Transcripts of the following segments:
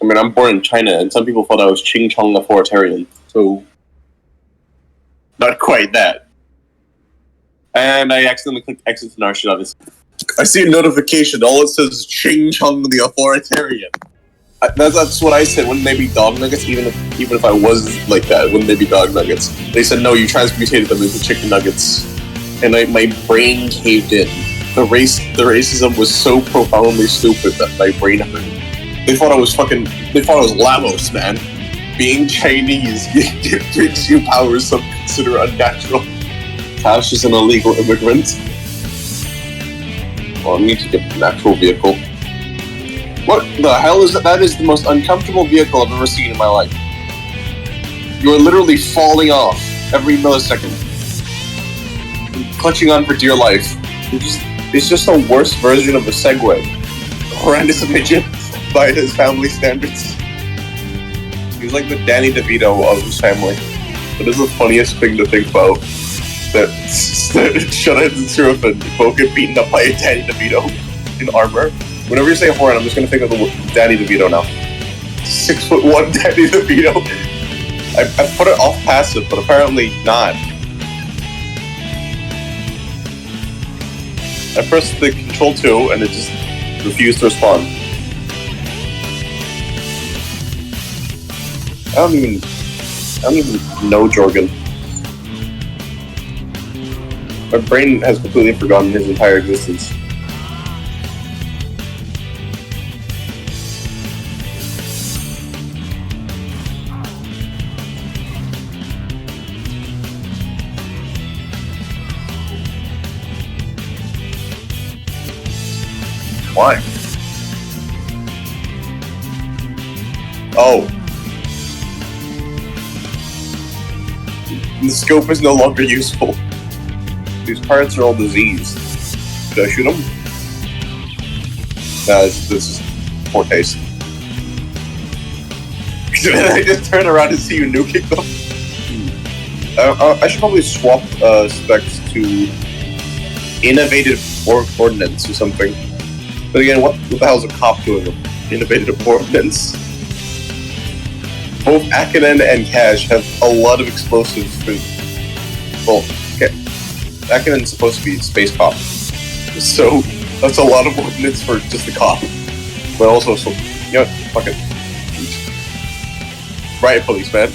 I mean, I'm born in China, and some people thought I was Ching Chong authoritarian. So, not quite that. And I accidentally clicked exit to Narshid, obviously. I see a notification. All it says is Ching Chong the authoritarian. That's what I said. Wouldn't they be dog nuggets? Even if I was like that, wouldn't they be dog nuggets? They said no. You transmutated them into chicken nuggets, and my brain caved in. The racism was so profoundly stupid that my brain hurt. They thought I was Lamos, man. Being Chinese gives you powers some consider unnatural. Tash is an illegal immigrant. Well, I need to get an actual vehicle. What the hell is that? That is the most uncomfortable vehicle I've ever seen in my life. You are literally falling off every millisecond. Clutching on for dear life. It's just a worse version of a Segway. Horrendous midget by his family standards. He's like the Danny DeVito of his family. It is the funniest thing to think about. That Shunheads and Surafin both get beaten up by a Danny DeVito in armor. Whenever you say Horan, I'm just gonna think of the Danny DeVito now. 6'1" Danny DeVito. I put it off passive, but apparently not. I pressed the Control 2 and it just refused to respond. I don't even know Jorgen. My brain has completely forgotten his entire existence. Why? Oh. The scope is no longer useful. These parts are all diseased. Should I shoot them? Nah, this is poor taste. I just turn around and see you nuking them. I should probably swap specs to innovative ordnance or something. But again, what the hell's a cop doing with innovative ordnance? Both Akinen and Cash have a lot of explosives for... Well, okay. Akinen's supposed to be space cop. So, that's a lot of ordnance for just the cop. But also, so, you know, fuck it. Riot police, man.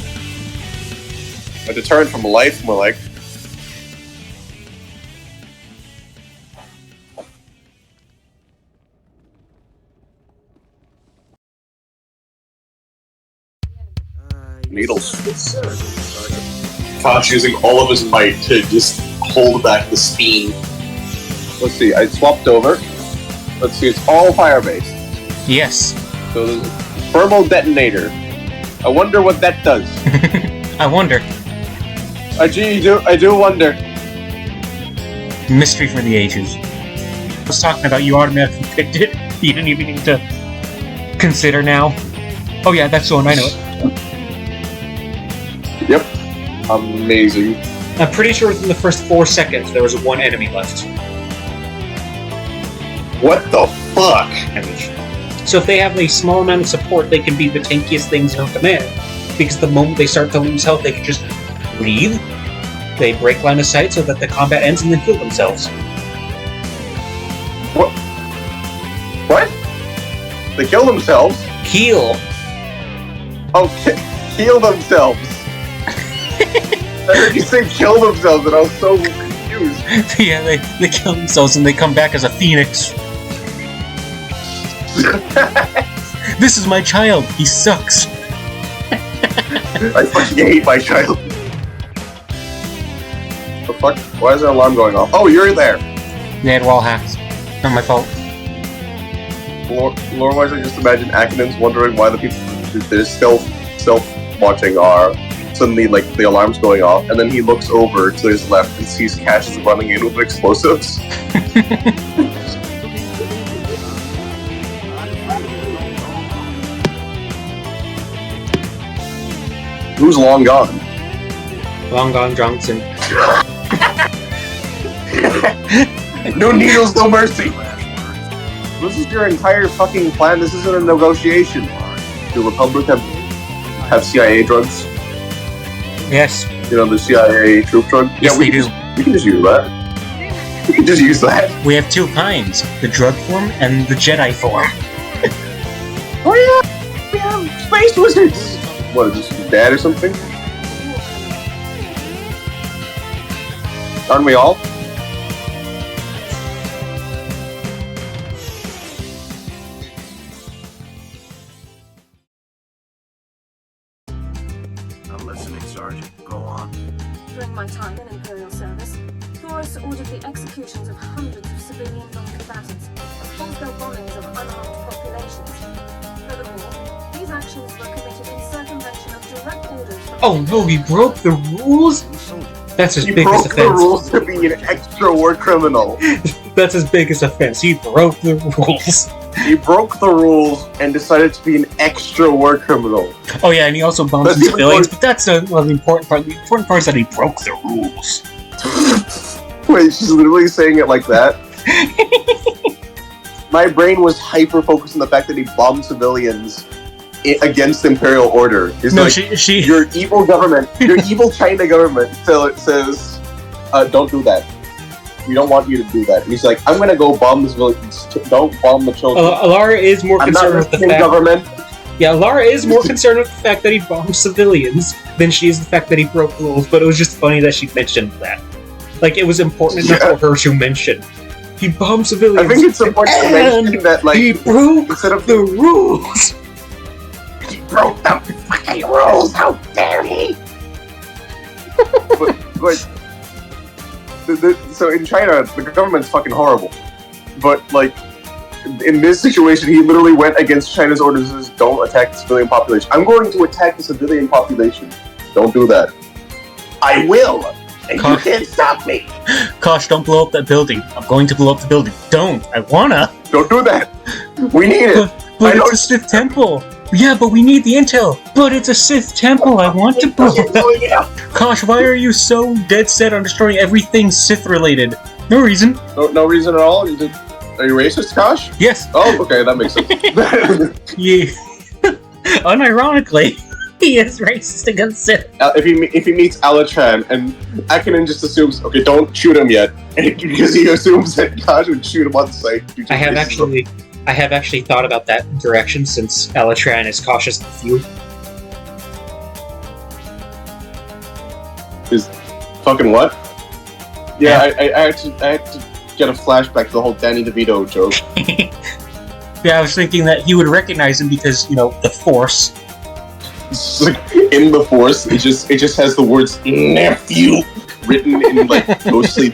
A deterrent from life, more like. Needles. Kosh using all of his might to just hold back the steam. Let's see, I swapped over. Let's see, it's all fire-based. Yes. So there's a thermal detonator. I wonder what that does. I wonder. I do wonder. Mystery for the ages. I was talking about you automatically picked it. You didn't even need to consider now. Oh yeah, that's the one, I know it. Yep. Amazing. I'm pretty sure within the first 4 seconds there was one enemy left. What the fuck? So if they have a small amount of support, they can be the tankiest things on command. Because the moment they start to lose health, they can just leave. They break line of sight so that the combat ends and then heal themselves. What? What? They kill themselves? Heal. Oh, heal themselves. I heard you say kill themselves and I was so confused. Yeah, they kill themselves and they come back as a phoenix. This is my child. He sucks. I fucking hate my child. The fuck? Why is the alarm going off? Oh, you're there. They had wall hacks. Not my fault. Lore-wise, I just imagine Akinen's wondering why the people that are stealth-watching are suddenly, like, the alarm's going off, and then he looks over to his left and sees Cash is running in with explosives. Who's long gone? Long gone Johnson. No needles, no mercy! This is your entire fucking plan. This isn't a negotiation. the Republic have CIA drugs? Yes. You know, the CIA troop drug? Yes, they do. We can just use that. We can just use that. We have two kinds, the drug form and the Jedi form. Oh yeah! We have space wizards! What, is this dad or something? Aren't we all? I'm listening, Sergeant. Go on. During my time in Imperial service, Thoris ordered the executions of hundreds of civilian non-combatants and full-scale bombings of unarmed populations. Furthermore, these actions were committed in circumvention of direct orders from... Oh no, he broke the rules? That's his He biggest broke the offense. rules to be an extra war criminal. That's his biggest offense. He broke the rules. He broke the rules and decided to be an extra war criminal. Oh yeah, and he also bombed That's some even civilians, worse. but that's not the important part. The important part is that he broke the rules. Wait, she's literally saying it like that? My brain was hyper-focused on the fact that he bombed civilians against Imperial order. It's No, like, she your evil government, your evil China government says, don't do that. We don't want you to do that. And he's like, I'm gonna go bomb the civilians. Don't bomb the children. Alara is more I'm not concerned with the listening, fact. government. Yeah, Lara is more concerned with the fact that he bombed civilians than she is the fact that he broke rules. But it was just funny that she mentioned that. Like, it was important enough for her to mention. He bombed civilians. I think it's important to mention and that, like, he broke instead of the rules. he broke the fucking rules. How dare he? but so in China, the government's fucking horrible. But like in this situation, he literally went against China's orders. Says, don't attack the civilian population. I'm going to attack the civilian population. Don't do that. I will, and you can't stop me. Kosh, don't blow up that building. I'm going to blow up the building. Don't. I wanna. Don't do that. We need it. But I it's a Sith temple. Yeah, but we need the intel. But it's a Sith temple. I want to blow it up. Kosh, why are you so dead set on destroying everything Sith related? No reason. No reason at all. Are you racist, Kosh? Yes. Oh, okay, that makes sense. Yeah. Unironically, he is racist against Sith. If he meets Alatran, and Akinen just assumes, okay, don't shoot him yet, because he assumes that Kosh would shoot him on sight. I have actually thought about that direction since Alatran is Kosh's nephew. Is fucking what? Yeah, I had to get a flashback to the whole Danny DeVito joke. Yeah, I was thinking that he would recognize him because, the Force. It's like, in the Force, it just has the words nephew written in like ghostly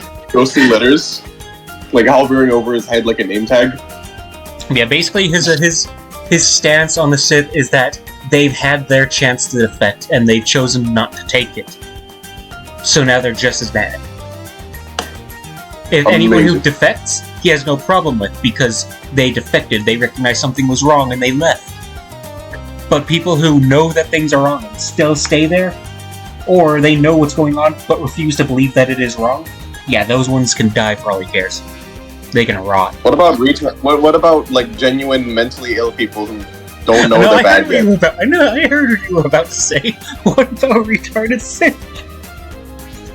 letters, like hovering over his head like a name tag. Yeah, basically his stance on the Sith is that they've had their chance to defect and they've chosen not to take it. So now they're just as bad. If anyone who defects, he has no problem with, because they defected, they recognized something was wrong and they left. But people who know that things are wrong and still stay there, or they know what's going on but refuse to believe that it is wrong, yeah, those ones can die for all he cares. They can rot. What about what about like genuine mentally ill people who don't know they're bad yet? I heard what you were about to say. What about retarded Sith?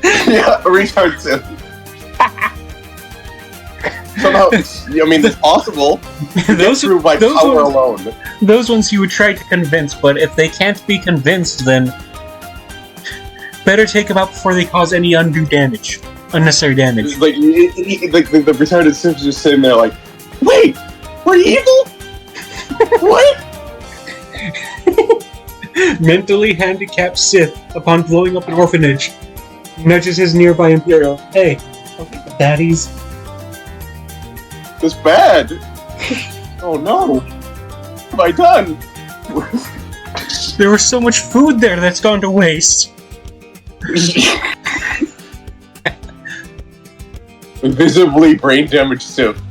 Yeah, a retarded Sith. Somehow, I mean, it's possible. Those through by those power ones- alone. Those ones you would try to convince, but if they can't be convinced, then better take them out before they cause any undue damage. Unnecessary damage. Like the retarded Sith is just sitting there like, wait, we're evil? What? Mentally handicapped Sith, upon blowing up an orphanage, nudges his nearby Imperial. Hey, are we the baddies? It's bad. Oh no. What have I done? There was so much food there that's gone to waste. Visibly brain damaged Sith.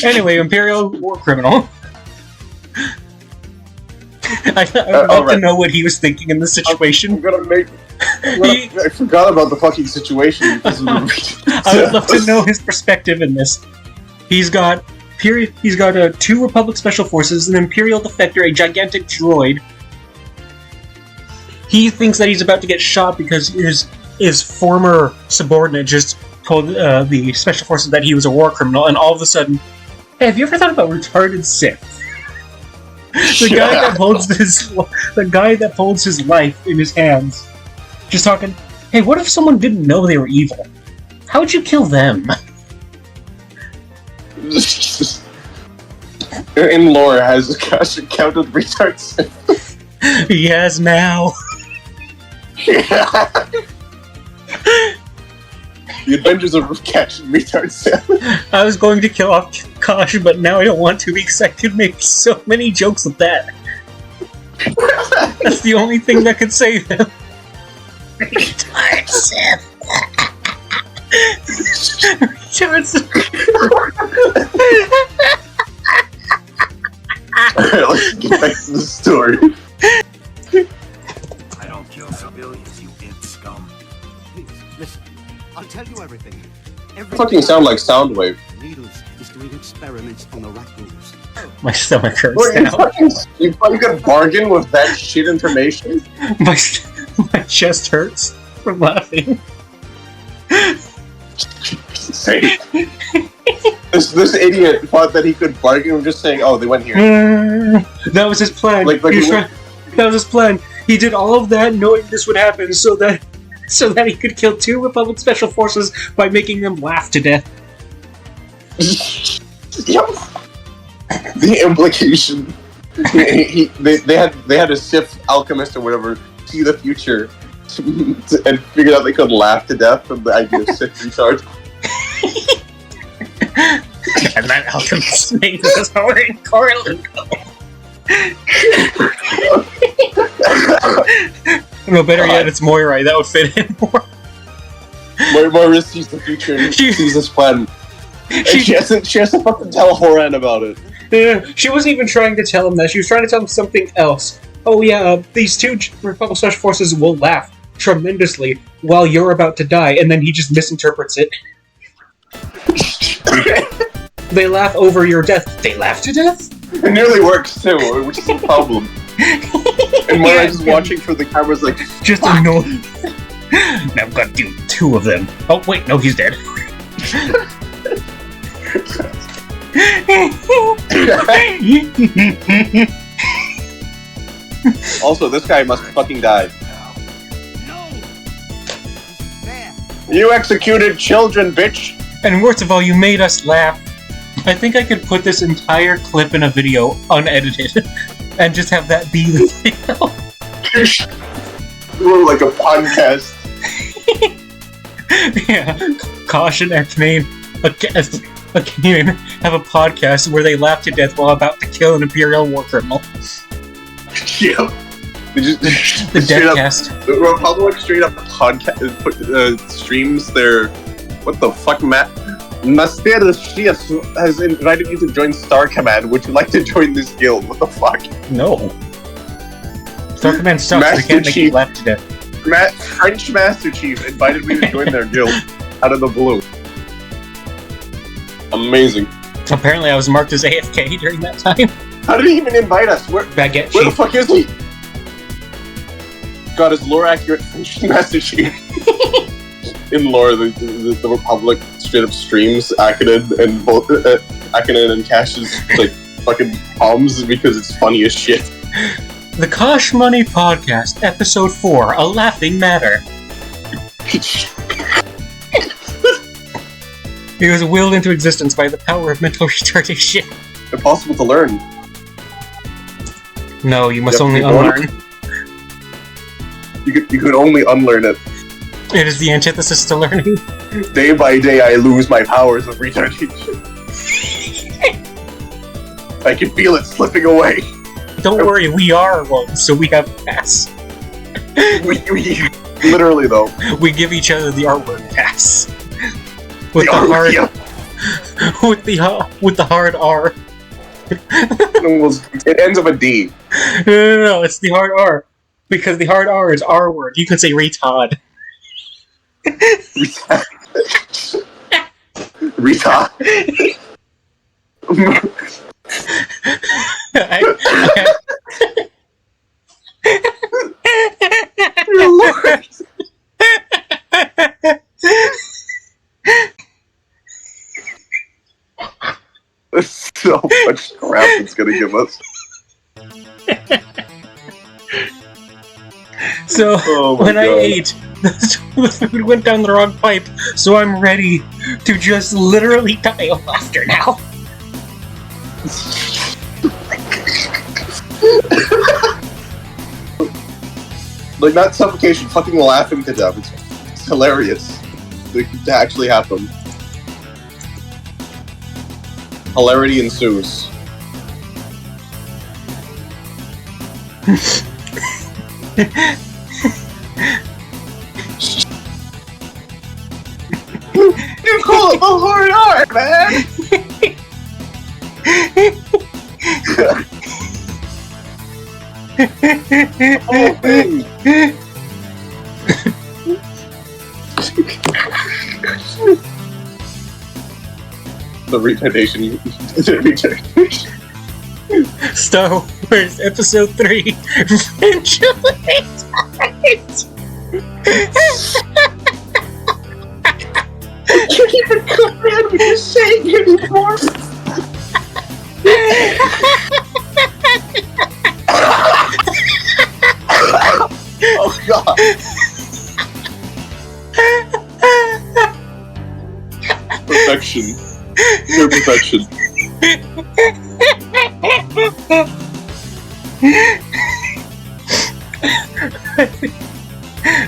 Anyway, Imperial war criminal. I'd love to know what he was thinking in this situation. I forgot about the fucking situation because of the I would love to know his perspective in this. He's got He's got 2 Republic Special Forces, an Imperial Defector, a gigantic droid. He thinks that he's about to get shot because his former subordinate just told the Special Forces that he was a war criminal, and all of a sudden, hey, have you ever thought about retarded Sith? The guy that holds his life in his hands, just talking. Hey, what if someone didn't know they were evil? How would you kill them? In lore, has Cash counted retards? He has now. The Adventures of Cash and Retards. I was going to kill off Kosh, but now I don't want to because I could make so many jokes with that. That's the only thing that could save him. Retard Sith. Retard Sith. Alright, let's get back to the story. I don't kill civilians, you id scum. Please, listen. I'll tell you everything. Fucking sound like Soundwave. Needles is doing experiments on the raccoons. My stomach hurts What, now. you fucking could bargain with that shit information? My chest hurts from laughing. Say, this idiot thought that he could bargain with just saying, "Oh, they went here." That was his plan. Like That was his plan. He did all of that knowing this would happen, so that he could kill 2 Republic Special Forces by making them laugh to death. Yep. The implication. They had a Sith alchemist or whatever see the future and figured out they could laugh to death from the idea of Sith retard. And that alchemist's name was Orin Corlando. No, better yet, it's Moirai. That would fit in more. Moira sees the future and sees this plan. And she has to fucking tell Horan about it. She wasn't even trying to tell him that. She was trying to tell him something else. Oh yeah, these 2 Republic Special Forces will laugh tremendously while you're about to die, and then he just misinterprets it. They laugh over your death. They laugh to death? It nearly works too, which is a problem. And Moira's just watching for the cameras like, just annoyed. Now I've got to do 2 of them. Oh wait, no, he's dead. Also, this guy must fucking die. No! There! You executed children, bitch! And worst of all, you made us laugh. I think I could put this entire clip in a video, unedited, and just have that be the video. Like a podcast. Yeah. Caution, Ekname. Ekname have a podcast where they laugh to death while about to kill an Imperial war criminal. Yep. The Deathcast. The Republic straight up podcast streams their. What the fuck, Matt? Master Shias has invited you to join Star Command. Would you like to join this guild? What the fuck? No. Star Command sucks. Master They can't make Chief. you laugh to death. French Master Chief invited me to join their guild out of the blue. Amazing. Apparently, I was marked as AFK during that time. How did he even invite us? Where Baguette the Chief. fuck is he? God, is lore accurate French Master Chief? In lore, the Republic straight up streams Akanen and both Akanen and Cash's like fucking palms because it's funny as shit. The Kosh Money Podcast, Episode 4, A Laughing Matter. It was willed into existence by the power of mental retardation. Impossible to learn. No, you must Yep, only you don't. unlearn. You could only unlearn it. It is the antithesis to learning. Day by day, I lose my powers of retardation. I can feel it slipping away. Don't worry, we are one, so we have pass. We literally though. We give each other the R-word pass. With the hard, with the hard R. It ends up a D. No, it's the hard R. Because the hard R is R word. You can say retard. Retard. Lord. There's so much crap it's gonna give us. So, Oh my when I God. ate, the food went down the wrong pipe, so I'm ready to just literally die of laughter now. Like, not suffocation, fucking laughing to death. It's hilarious. Like, to actually happen. Hilarity ensues. You call it the hard art, man! Whole thing. The retardation. The retardation. Star Wars Episode 3 Revenge of the Titans. I can't even comprehend what you're saying anymore. Oh God. Perfection. Pure perfection.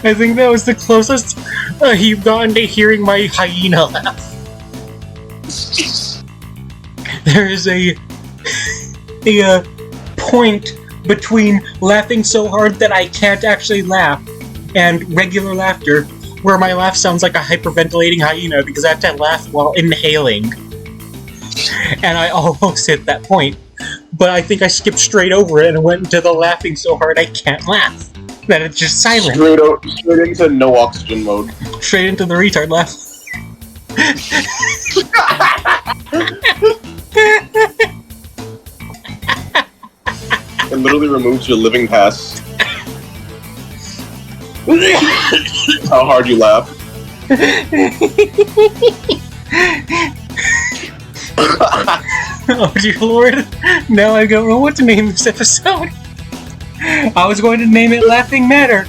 I think that was the closest you've gotten to hearing my hyena laugh. There is a point between laughing so hard that I can't actually laugh and regular laughter, where my laugh sounds like a hyperventilating hyena because I have to laugh while inhaling. And I almost hit that point, but I think I skipped straight over it and went into the laughing so hard I can't laugh. That it's just silent. Straight into no oxygen mode. Straight into the retard laugh. It literally removes your living pass. How hard you laugh. Oh dear lord, now I don't know what to name this episode. I was going to name it Laughing Matter,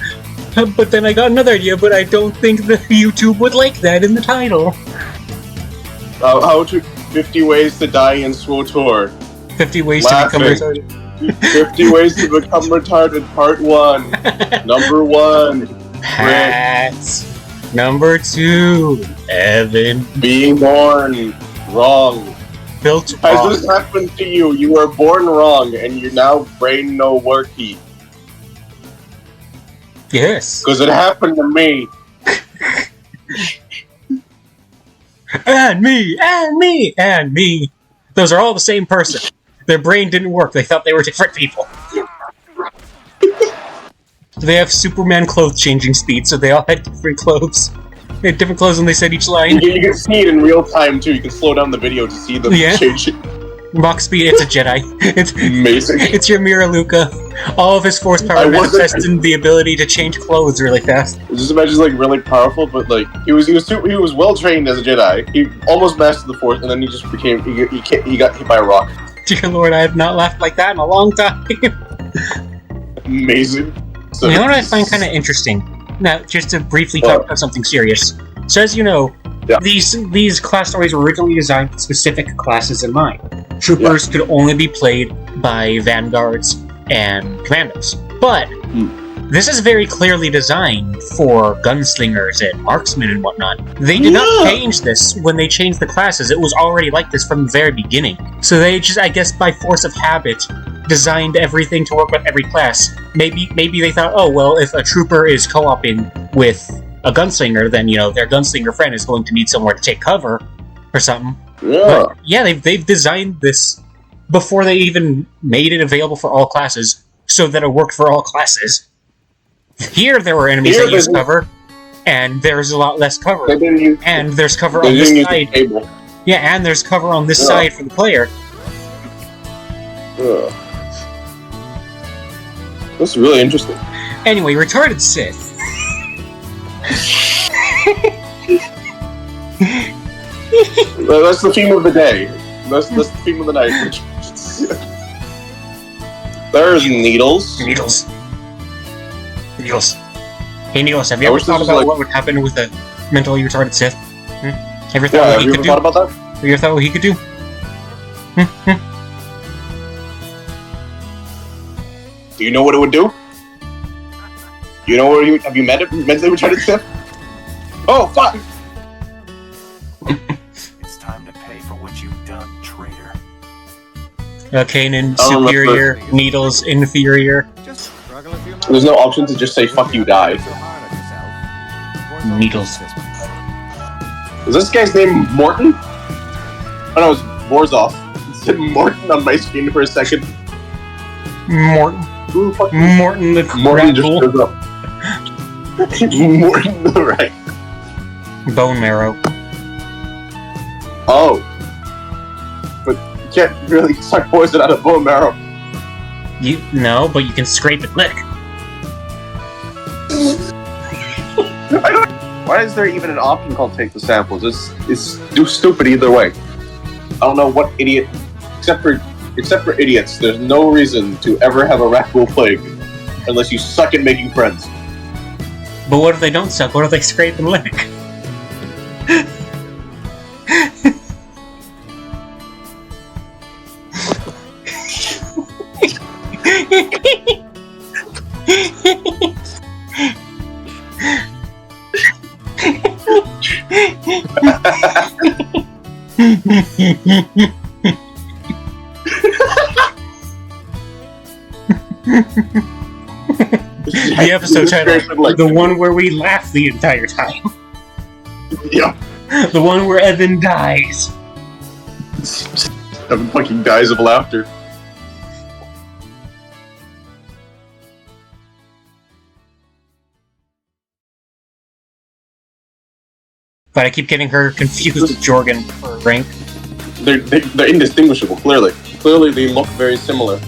but then I got another idea, but I don't think that YouTube would like that in the title. How to 50 ways to die in SWTOR. 50 ways Laughing. to become retarded. 50 ways to become retarded, part 1. Number 1. Hats. Number 2. Evan. Being born wrong. Built Has wrong. this happened to you? You were born wrong, and you're now brain no worky. Yes. Because it happened to me. And me, and me, and me. Those are all the same person. Their brain didn't work. They thought they were different people. They have Superman clothes changing speed, so they all had different clothes. They had different clothes when they said each line. You can see it in real time, too. You can slow down the video to see them Yeah. change it. Mach speed, it's a Jedi. It's Amazing. it's your Mira Luca. All of his force I power wasn't- manifests in the ability to change clothes really fast. Just imagine, like, really powerful, but, like, he was well trained as a Jedi. He almost mastered the Force, and then he just became, he got hit by a rock. Dear Lord, I have not laughed like that in a long time. Amazing. So, You know what I find kind of interesting? Now, just to briefly talk about something serious. So as you know, Yeah. these class stories were originally designed with specific classes in mind. Troopers could only be played by vanguards and commandos. But this is very clearly designed for gunslingers and marksmen and whatnot. They did not change this when they changed the classes. It was already like this from the very beginning. So they just, I guess by force of habit, designed everything to work with every class. Maybe they thought, oh, well, if a trooper is co-oping with a gunslinger, then, you know, their gunslinger friend is going to need somewhere to take cover or something. Yeah. But, yeah, they've designed this before they even made it available for all classes, so that it worked for all classes. Here there were enemies Here that used they- cover, and there's a lot less cover. They didn't use, And there's cover they on this didn't use the side. cable. Yeah, and there's cover on this Yeah. side for the player. Ugh. This is really interesting. Anyway, retarded Sith. That's the theme of the day. That's the theme of the night. There's Needles. Needles. Needles. Hey, Needles, have you I ever wish this thought was about like- what would happen with a mentally retarded Sith? Ever thought Yeah, what have he you could ever do? thought about that? Have you ever thought what he could do? Do you know what it would do? You know where have you met it? Mentally retarded Sith? Oh, fuck! It's time to pay for what you've done, traitor. Kanan don't superior, Needles inferior. Just struggle a few months. There's no option to just say, fuck you, die. So hard on yourself. Needles. Is this guy's name Morton? Oh no, it's Borzov. It said Morton on my screen for a second. Morton. Who the fuck? Morton the Morton just Grapple. shows up. Morton, right. Bone marrow. Oh. But you can't really suck poison out of bone marrow. No, but you can scrape and lick. I don't. Why is there even an option called take the samples? It's stupid either way. I don't know what idiot, except for idiots. There's no reason to ever have a raccoon plague unless you suck at making friends. But what if they don't suck? What if they scrape and lick? The episode title, Like, the one where we laugh the entire time. yeah, The one where Evan dies. Evan fucking dies of laughter. But I keep getting her confused with Jorgen for rank. They're indistinguishable. Clearly, they look very similar.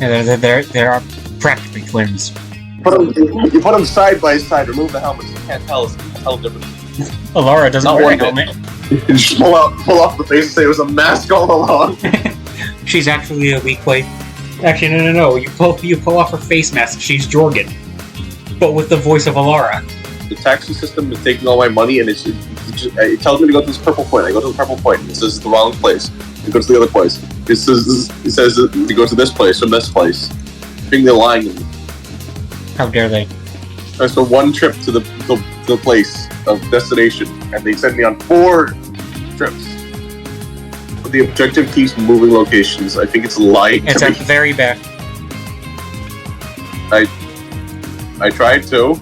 Yeah, they are practically twins. You put them side by side. Remove the helmets. You can't tell the difference. Alara doesn't Not wear a one bit. helmet. You just pull off the face and say it was a mask all along. She's actually a weak point. Actually, no. You pull off her face mask. She's Jorgen, but with the voice of Alara. The taxi system is taking all my money, and it tells me to go to this purple point. I go to the purple point. It says it's the wrong place. It goes to the other place. It says to go to this place from this place. I think they're lying to me. How dare they? That's for one trip to the place of destination, and they send me on 4 trips. But the objective keeps moving locations. I think it's lying It's to at me. the very back. I tried to.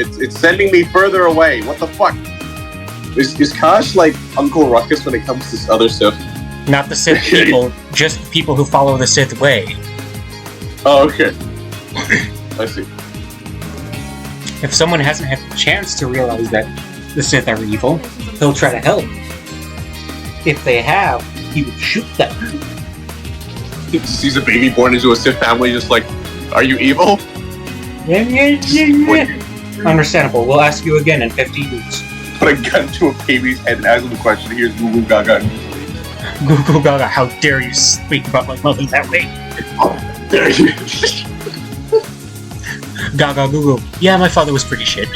It's sending me further away. What the fuck? Is Kosh like Uncle Ruckus when it comes to other stuff? Not the Sith people, just the people who follow the Sith way. Oh, okay. I see. If someone hasn't had the chance to realize that the Sith are evil, he'll try to help. If they have, he would shoot them. He sees a baby born into a Sith family, just like, are you evil? What, Understandable. We'll ask you again in 50 weeks. put a gun to a baby's head and ask him the question. Here's Goo Goo Gaga. Goo Goo Gaga, how dare you speak about my mother that way? There you. Gaga Goo Goo. Yeah, my father was pretty shit.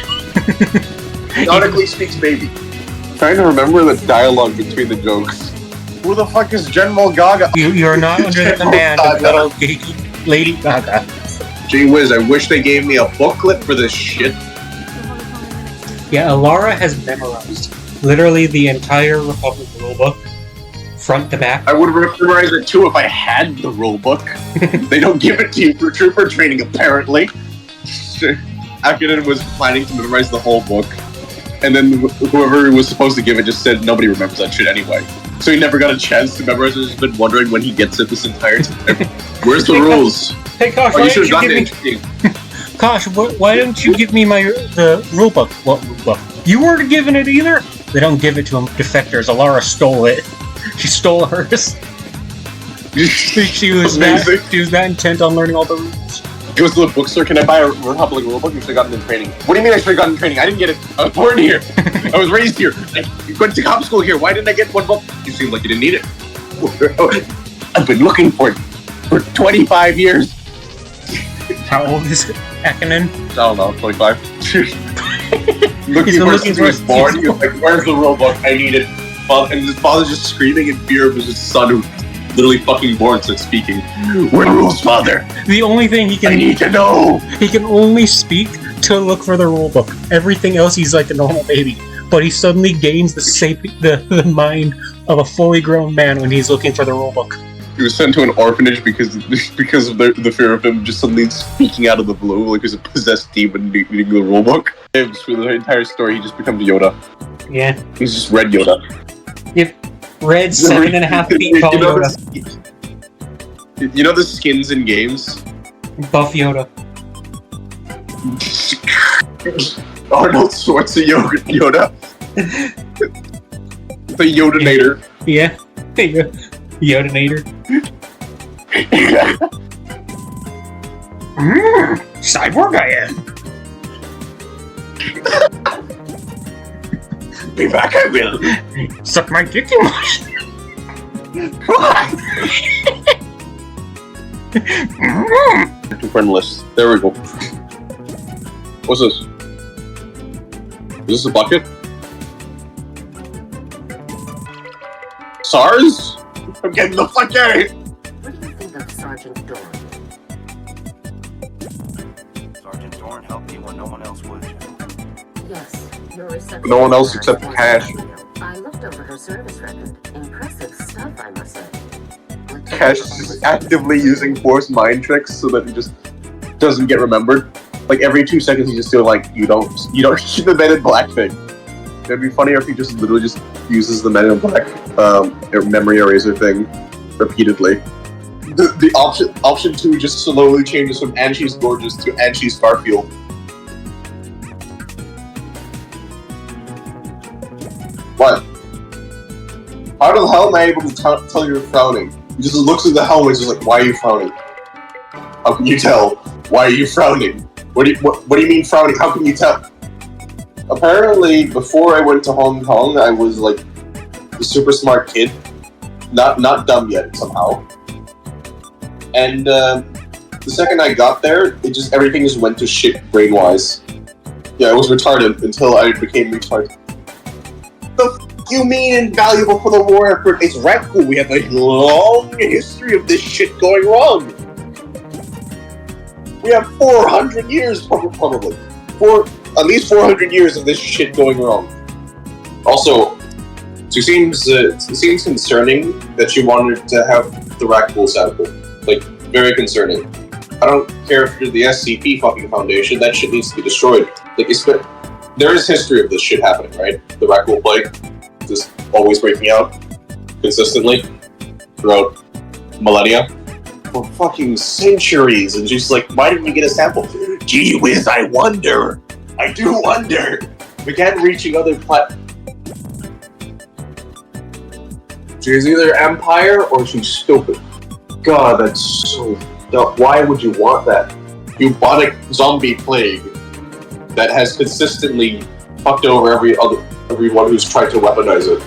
Nautically speaks baby. Trying to remember the dialogue between the jokes. Who the fuck is General Gaga? You're not under the command of little Lady Gaga. Gee whiz, I wish they gave me a booklet for this shit. Yeah, Alara has memorized literally the entire Republic rulebook, front to back. I would have memorized it too if I had the rulebook. They don't give it to you for trooper training, apparently. Akinen was planning to memorize the whole book, and then whoever was supposed to give it just said nobody remembers that shit anyway. So he never got a chance to memorize it. He's been wondering when he gets it this entire time. Where's the rules? Hey, Kosh, Oh, why you should don't have you gotten give it. me... Kosh, why don't you give me the rulebook? What rulebook? You weren't given it either? They don't give it to him. Defectors. Alara stole it. She stole hers. She was that intent on learning all the rules. Goes to the bookstore. Can I buy a Republic rulebook? You should have gotten in training. What do you mean I should have gotten in training? I didn't get it. I was born here. I was raised here. I went to cop school here. Why didn't I get one book? You seem like you didn't need it. I've been looking for it for 25 years. How old is Akinen? I don't know, 25. looking for his born. He was like, "Where's the rulebook? I need it." And his father's just screaming in fear of his son, who literally fucking born, starts speaking. "Where are the rules, father? The only thing he can— I need to know." He can only speak to look for the rulebook. Everything else, he's like a normal baby. But he suddenly gains the mind of a fully grown man when he's looking for the rulebook. He was sent to an orphanage because of the fear of him just suddenly speaking out of the blue, like he's a possessed demon needing the rulebook. For the entire story, he just becomes Yoda. Yeah. He's just Red Yoda. Yep. Red 7.5 feet tall Yoda. You know the skins in games? Buff Yoda. Arnold Schwarzenegger Yoda. The Yodanator. Yeah. Yodanator. Cyborg I am. Be back, I will. Suck my dick, you much. Friend list. There we go. What's this? Is this a bucket? SARS? I'm getting the fuck out of here! What do you think of Sergeant Dorn? Sergeant Dorn helped you when no one else would. Yes, your reception. No one else except Cash. I looked over her service record. Impressive stuff, I must say. Cash is actively using forced mind tricks so that he just doesn't get remembered. Like every 2 seconds, he just feel like you don't keep the Men in Black thing. It'd be funnier if he just literally just uses the Men in Black memory eraser thing repeatedly. The option 2 just slowly changes from "and she's gorgeous" to "and she's Garfield." What? How the hell am I able to tell you're frowning? He just looks at the helmet and is like, "Why are you frowning? How can you tell? Why are you frowning? What do you mean frowning? How can you tell?" Apparently, before I went to Hong Kong, I was like a super smart kid, not dumb yet somehow. And the second I got there, everything just went to shit brain-wise. Yeah, I was retarded until I became retarded. The f*** you mean invaluable for the war effort? It's Rakku. We have a long history of this shit going wrong. We have 400 years, probably. At least 400 years of this shit going wrong. Also, it seems concerning that you wanted to have the Rakku sample. Like, very concerning. I don't care if you're the SCP fucking Foundation, that shit needs to be destroyed. Like, there is history of this shit happening, right? The Rakku plague, just always breaking out, consistently, throughout millennia. For fucking centuries, and she's like, "Why didn't you get a sample?" Gee whiz, I wonder! I do wonder! Began reaching other She's either Empire or she's stupid. God, that's so dumb. Why would you want that? Bubonic zombie plague that has consistently fucked over everyone who's tried to weaponize it.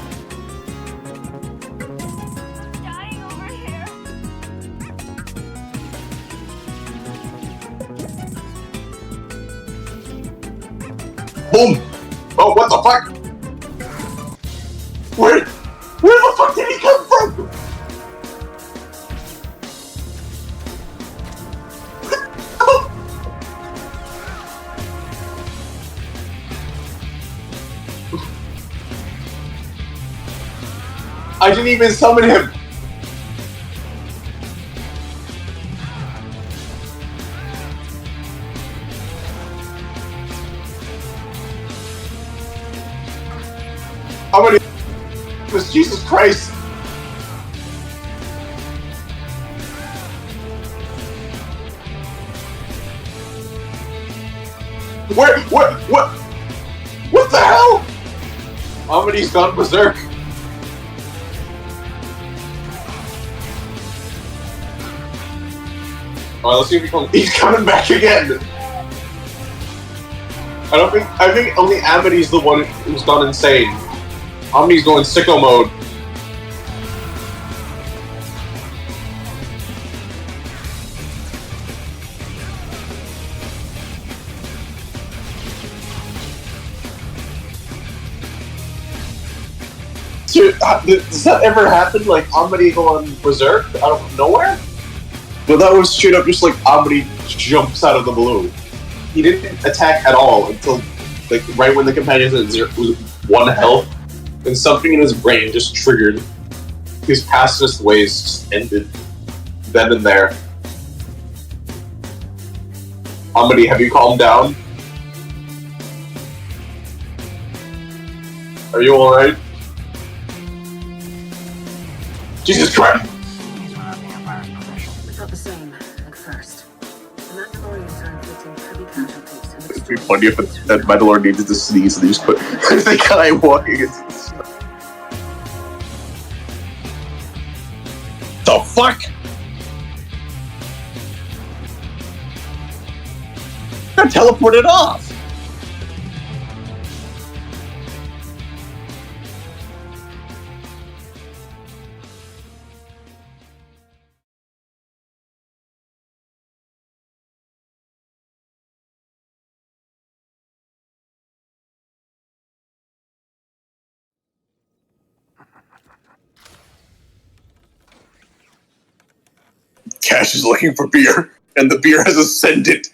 Dying over here. Boom! Oh, what the fuck? Where the fuck did he come from? I didn't even summon him. How many? Jesus Christ! What the hell? Amity's gone berserk. Alright, let's see if he's coming back again. I think only Amity's the one who's gone insane. Amity's going sicko mode. Does that ever happen? Like Amity going berserk out of nowhere? But that was straight up just like Amity jumps out of the blue. He didn't attack at all until like right when the companions was 1 health, and something in his brain just triggered. His pacifist ways just ended then and there. Amity, have you calmed down? Are you alright? Jesus Christ! We felt the same at first. The Mandalorians are inflicting heavy casualties and It'd be funny if that Mandalore needed to sneeze and they just put the guy walking into the snow. The fuck? Got teleported off! Cash is looking for beer, and the beer has ascended.